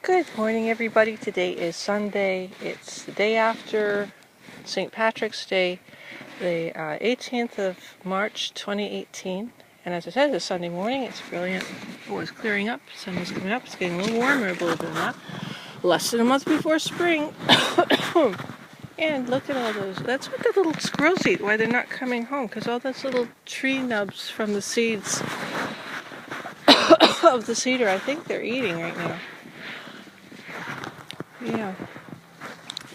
Good morning, everybody. Today is Sunday. It's the day after St. Patrick's Day, the 18th of March 2018. And as I said, it's Sunday morning. It's brilliant. It was clearing up. The sun was coming up. It's getting a little warmer, believe it or not. Less than a month before spring. And look at all those. That's what the little squirrels eat, why they're not coming home. Because all those little tree nubs from the seeds of the cedar, I think they're eating right now. Yeah.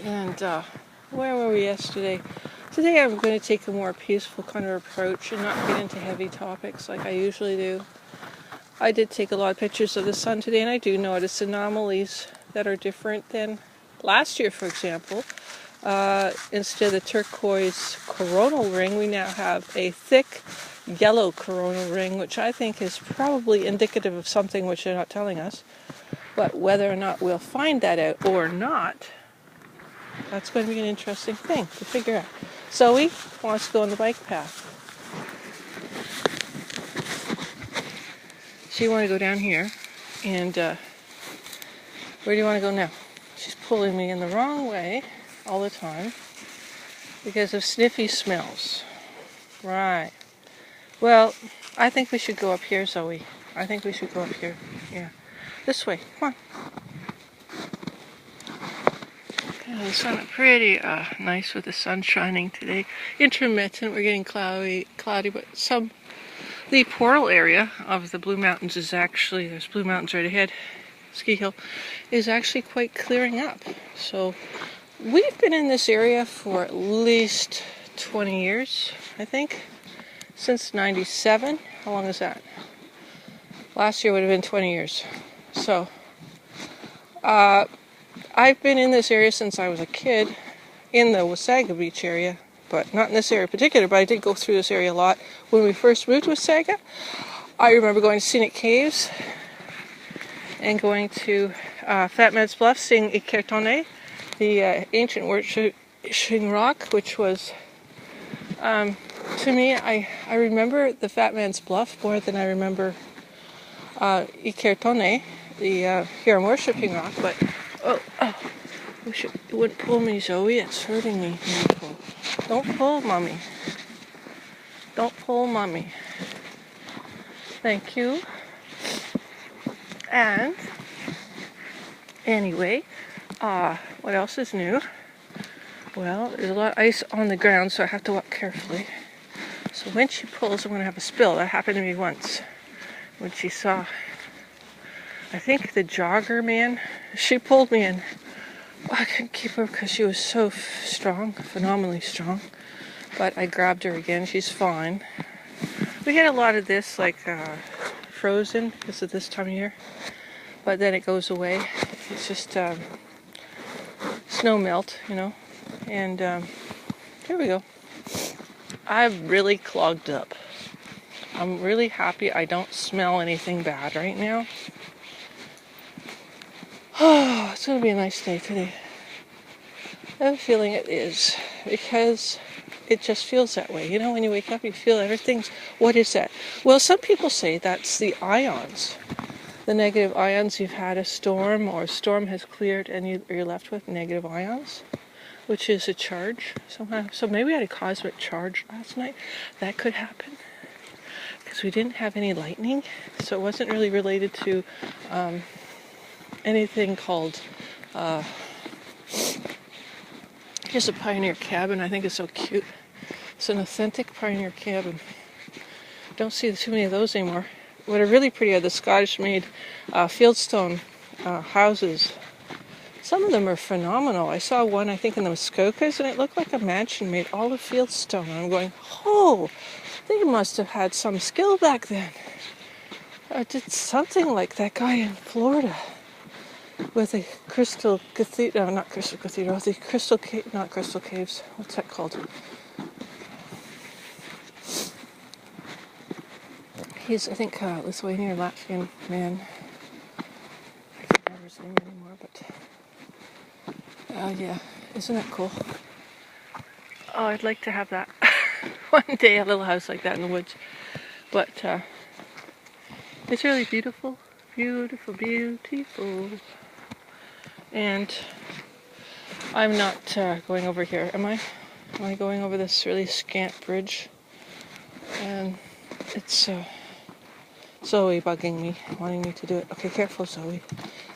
And where were we yesterday? Today I'm going to take a more peaceful kind of approach and not get into heavy topics like I usually do. I did take a lot of pictures of the sun today, and I do notice anomalies that are different than last year, for example. Instead of the turquoise coronal ring, we now have a thick yellow coronal ring, which I think is probably indicative of something which they're not telling us. But whether or not we'll find that out or not, that's going to be an interesting thing to figure out. Zoey wants to go on the bike path. She wanted to go down here, and where do you want to go now? She's pulling me in the wrong way all the time because of sniffy smells. Right. Well, I think we should go up here, Zoey. I think we should go up here. Yeah. This way. Come on. The sun pretty nice with the sun shining today. Intermittent. We're getting cloudy, but the portal area of the Blue Mountains is actually, there's Blue Mountains right ahead, ski hill, is actually quite clearing up. So we've been in this area for at least 20 years, I think, since 97. How long is that? Last year would have been 20 years. So, I've been in this area since I was a kid, in the Wasaga Beach area, but not in this area in particular, but I did go through this area a lot. When we first moved to Wasaga, I remember going to Scenic Caves and going to Fat Man's Bluff, seeing Ikertone, the ancient worshiping rock, which was, to me, I remember the Fat Man's Bluff more than I remember Ikertone, the Huron worshiping rock, but oh, wish it wouldn't pull me, Zoey. It's hurting me. Don't pull, Mommy. Don't pull, Mommy. Thank you. And anyway, what else is new? Well, there's a lot of ice on the ground, so I have to walk carefully. So when she pulls, I'm going to have a spill. That happened to me once when she saw, I think, the jogger man. She pulled me in. I couldn't keep her because she was so strong, phenomenally strong. But I grabbed her again. She's fine. We get a lot of this, like frozen, because of this time of year. But then it goes away. It's just snow melt, you know. And here we go. I've really clogged up. I'm really happy I don't smell anything bad right now. Oh, it's going to be a nice day today. I have a feeling it is, because it just feels that way. You know, when you wake up, you feel everything's, what is that? Well, some people say that's the ions, the negative ions. You've had a storm, or a storm has cleared, and you're left with negative ions, which is a charge somehow. So maybe we had a cosmic charge last night. That could happen, because we didn't have any lightning, so it wasn't really related to anything called here's a pioneer cabin. I think it's so cute. It's an authentic pioneer cabin. Don't see too many of those anymore. What are really pretty are the Scottish made fieldstone houses. Some of them are phenomenal. I saw one, I think, in the Muskokas, and it looked like a mansion made all of fieldstone. And I'm going, oh, they must have had some skill back then. I did something like that guy in Florida with the Crystal Cathedral, not Crystal Cathedral, the Crystal Cave, not Crystal Caves, what's that called? He's, I think, Lithuanian or Latvian man. I can't remember his name anymore, but yeah, isn't that cool? Oh, I'd like to have that one day, a little house like that in the woods. But it's really beautiful, beautiful, beautiful. And I'm not going over here, am I? Am I going over this really scant bridge? And it's Zoey bugging me, wanting me to do it. Okay, careful, Zoey.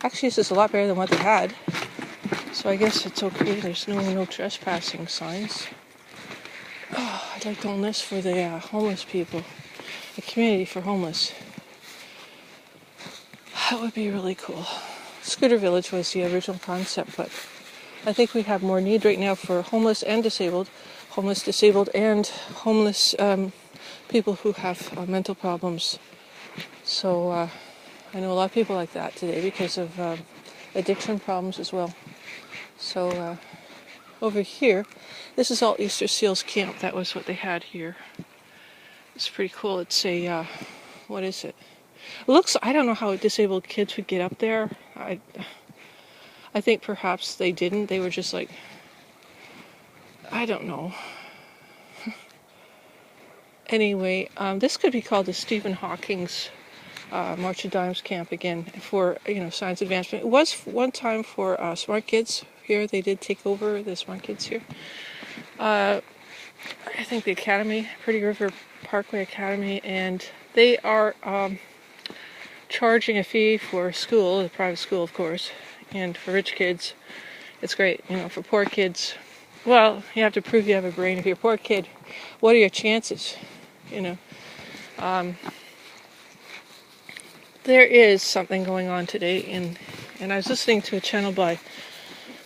Actually, this is a lot better than what they had. So I guess it's okay. There's no trespassing signs. Oh, I'd like to own this for the homeless people. A community for homeless. That would be really cool. Scooter Village was the original concept, but I think we have more need right now for homeless and disabled. Homeless, disabled, and homeless people who have mental problems. So I know a lot of people like that today because of addiction problems as well. So over here, this is all Easter Seals Camp. That was what they had here. It's pretty cool. It's a, what is it? It looks, I don't know how disabled kids would get up there. I think perhaps they didn't. They were just like, I don't know. Anyway, this could be called the Stephen Hawking's March of Dimes camp again for, science advancement. It was one time for smart kids here. They did take over the smart kids here. I think the Academy, Pretty River Parkway Academy, and they are charging a fee for school, a private school of course, and for rich kids it's great. For poor kids, well, you have to prove you have a brain. If you're a poor kid, what are your chances? There is something going on today, and I was listening to a channel by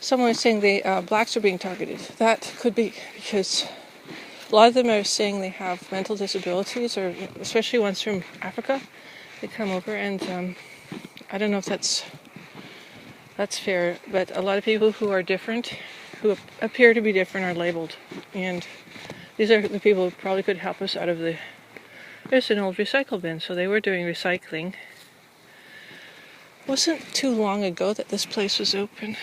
someone saying the blacks are being targeted. That could be because a lot of them are saying they have mental disabilities, or especially ones from Africa. They come over, and I don't know if that's fair, but a lot of people who are different, who appear to be different, are labeled, and these are the people who probably could help us out of the... There's an old recycle bin, so they were doing recycling. It wasn't too long ago that this place was open.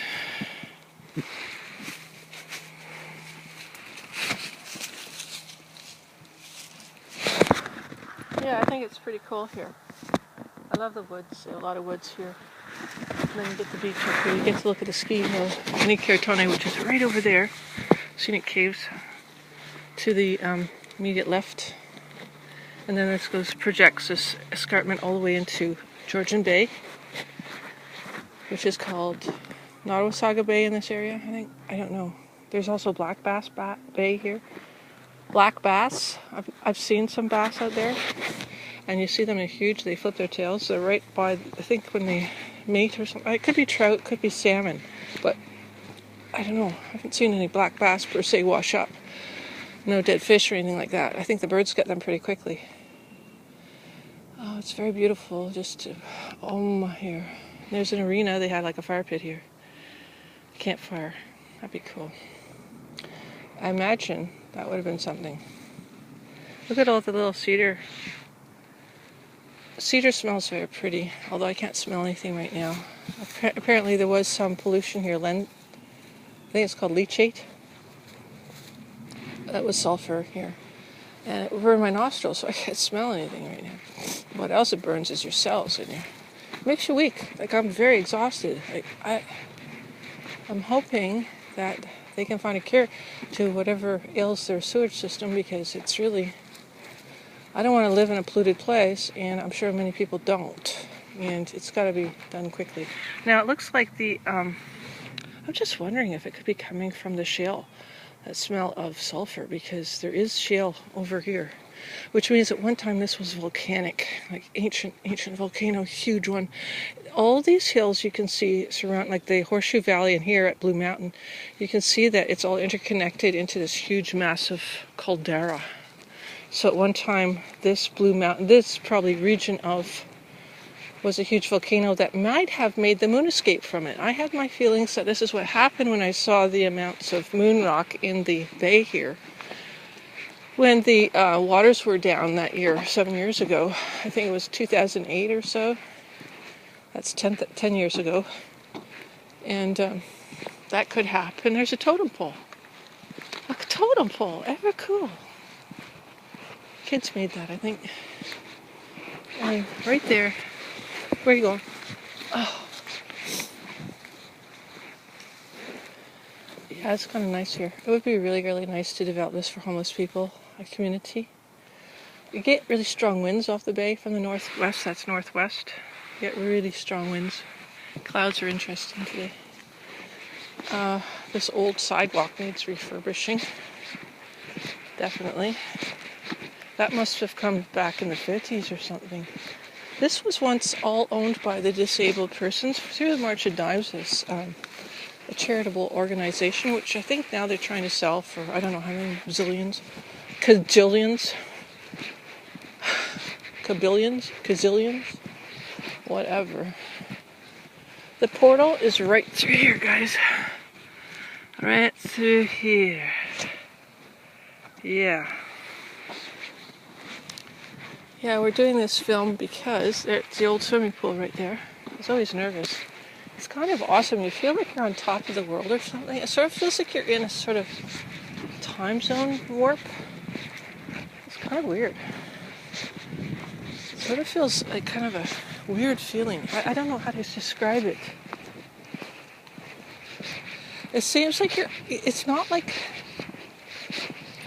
Yeah, I think it's pretty cool here. I love the woods. A lot of woods here. And then you get the beach up here. You get to look at the ski hill, Cartone, which is right over there. Scenic Caves to the immediate left. And then this projects this escarpment all the way into Georgian Bay, which is called Nottawasaga Bay in this area, I think. I don't know. There's also Black Bass Bay here. Black bass. I've seen some bass out there, and you see them in huge. They flip their tails. They're right by, I think, when they mate or something. It could be trout, could be salmon, but I don't know. I haven't seen any black bass per se wash up. No dead fish or anything like that. I think the birds get them pretty quickly. Oh, it's very beautiful. Just here. There's an arena. They had like a fire pit here. A campfire. That'd be cool. I imagine that would have been something. Look at all the little cedar. Cedar smells very pretty, although I can't smell anything right now. Apparently there was some pollution here. I think it's called leachate. That was sulfur here. And it burned my nostrils, so I can't smell anything right now. What else it burns is your cells in here. It makes you weak. Like, I'm very exhausted. I'm hoping that they can find a cure to whatever ails their sewage system, because it's really... I don't want to live in a polluted place, and I'm sure many people don't. And it's got to be done quickly. Now, it looks like I'm just wondering if it could be coming from the shale, that smell of sulfur, because there is shale over here, which means at one time this was volcanic, like ancient volcano, huge one. All these hills you can see surround, like the Horseshoe Valley, and here at Blue Mountain, you can see that it's all interconnected into this huge, massive caldera. So at one time, this Blue Mountain, this probably region was a huge volcano that might have made the moon escape from it. I had my feelings that this is what happened when I saw the amounts of moon rock in the bay here. When the waters were down that year, 7 years ago, I think it was 2008 or so. That's 10 years ago. And that could happen. There's a totem pole. A totem pole. Ever cool. Kids made that, I think. Right there. Where are you going? Oh. Yeah, it's kind of nice here. It would be really, really nice to develop this for homeless people, a community. You get really strong winds off the bay from the northwest. That's northwest. You get really strong winds. Clouds are interesting today. This old sidewalk needs refurbishing. Definitely. That must have come back in the 50s or something. This was once all owned by the disabled persons through the March of Dimes. It's a charitable organization, which I think now they're trying to sell for, I don't know how many zillions, cajillions, kabillions, gazillions, whatever. The portal is right through here, guys. Right through here. Yeah. Yeah, we're doing this film because there's the old swimming pool right there. I was always nervous. It's kind of awesome. You feel like you're on top of the world or something. It sort of feels like you're in a sort of time zone warp. It's kind of weird. It sort of feels like kind of a weird feeling. I don't know how to describe it. It seems like it's not like,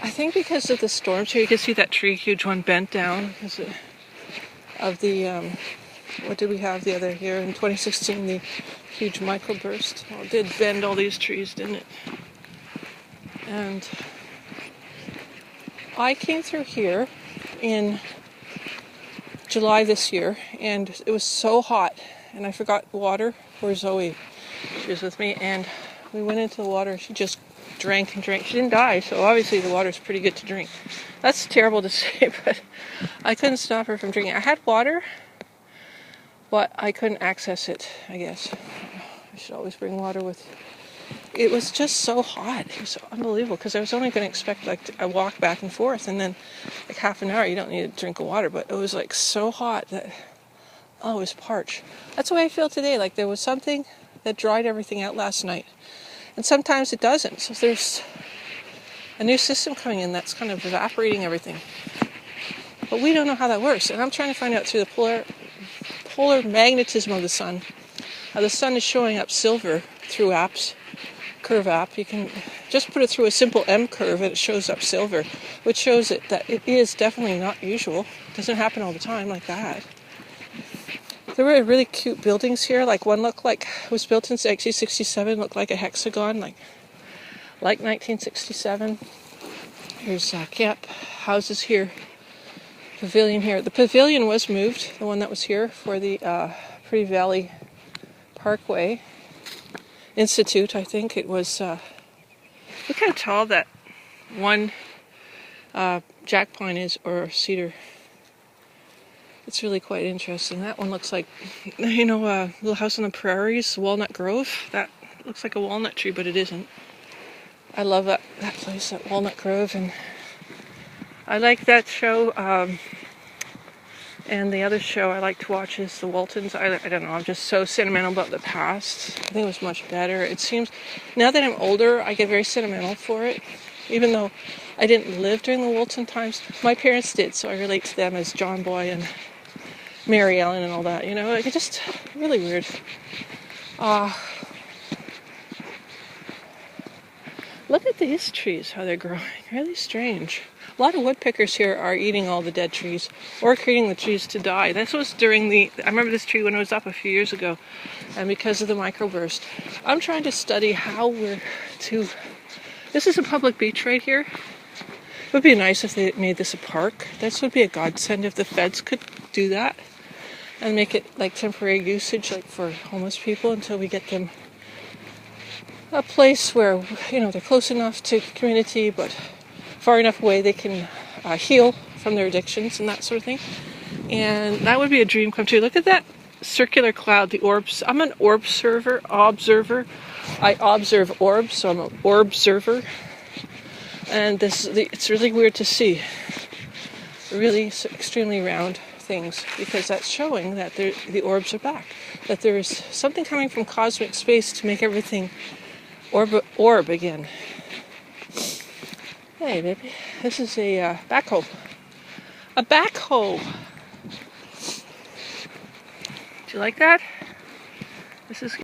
I think because of the storms here, you can see that tree, huge one, bent down because of the, what did we have the other year in 2016, the huge microburst. Well, it did bend all these trees, didn't it? And I came through here in July this year, and it was so hot, and I forgot water for Zoey. She was with me, and we went into the water. She just drank and drank. She didn't die, so obviously the water's pretty good to drink. That's terrible to say, but I couldn't stop her from drinking. I had water, but I couldn't access it, I guess. I should always bring water with. It was just so hot. It was so unbelievable, because I was only going to expect like a walk back and forth, and then like half an hour. You don't need a drink of water, but it was like so hot that, oh, it was parched. That's the way I feel today. Like there was something that dried everything out last night. And sometimes it doesn't. So there's a new system coming in that's kind of evaporating everything. But we don't know how that works. And I'm trying to find out through the polar magnetism of the sun, how the sun is showing up silver through apps, curve app. You can just put it through a simple M curve and it shows up silver, which shows it that it is definitely not usual. It doesn't happen all the time like that. There were really cute buildings here. Like one looked like it was built in 1967, looked like a hexagon, like 1967. There's camp houses here, pavilion here. The pavilion was moved, the one that was here for the Pretty Valley Parkway Institute. I think it was. Look how tall that one jack pine is, or cedar. It's really quite interesting. That one looks like, you know, Little House on the Prairies, Walnut Grove. That looks like a walnut tree, but it isn't. I love that place, that Walnut Grove, and I like that show. And the other show I like to watch is The Waltons. I don't know, I'm just so sentimental about the past. I think it was much better. It seems, now that I'm older, I get very sentimental for it. Even though I didn't live during the Walton times, my parents did, so I relate to them as John Boy and Mary Ellen and all that, you know, like it's just really weird. Look at these trees, how they're growing, really strange. A lot of woodpeckers here are eating all the dead trees, or creating the trees to die. This was during I remember this tree when it was up a few years ago, and because of the microburst. I'm trying to study how this is a public beach right here. It would be nice if they made this a park. This would be a godsend if the feds could do that and make it like temporary usage, like for homeless people, until we get them a place where, you know, they're close enough to community but far enough away they can heal from their addictions and that sort of thing. And that would be a dream come true. Look at that circular cloud, the orbs. I'm an observer. I observe orbs, so I'm an observer. And it's really weird to see really extremely round things, because that's showing that the orbs are back, that there's something coming from cosmic space to make everything orb again. Hey baby, this is a backhoe. A backhoe! Do you like that? This is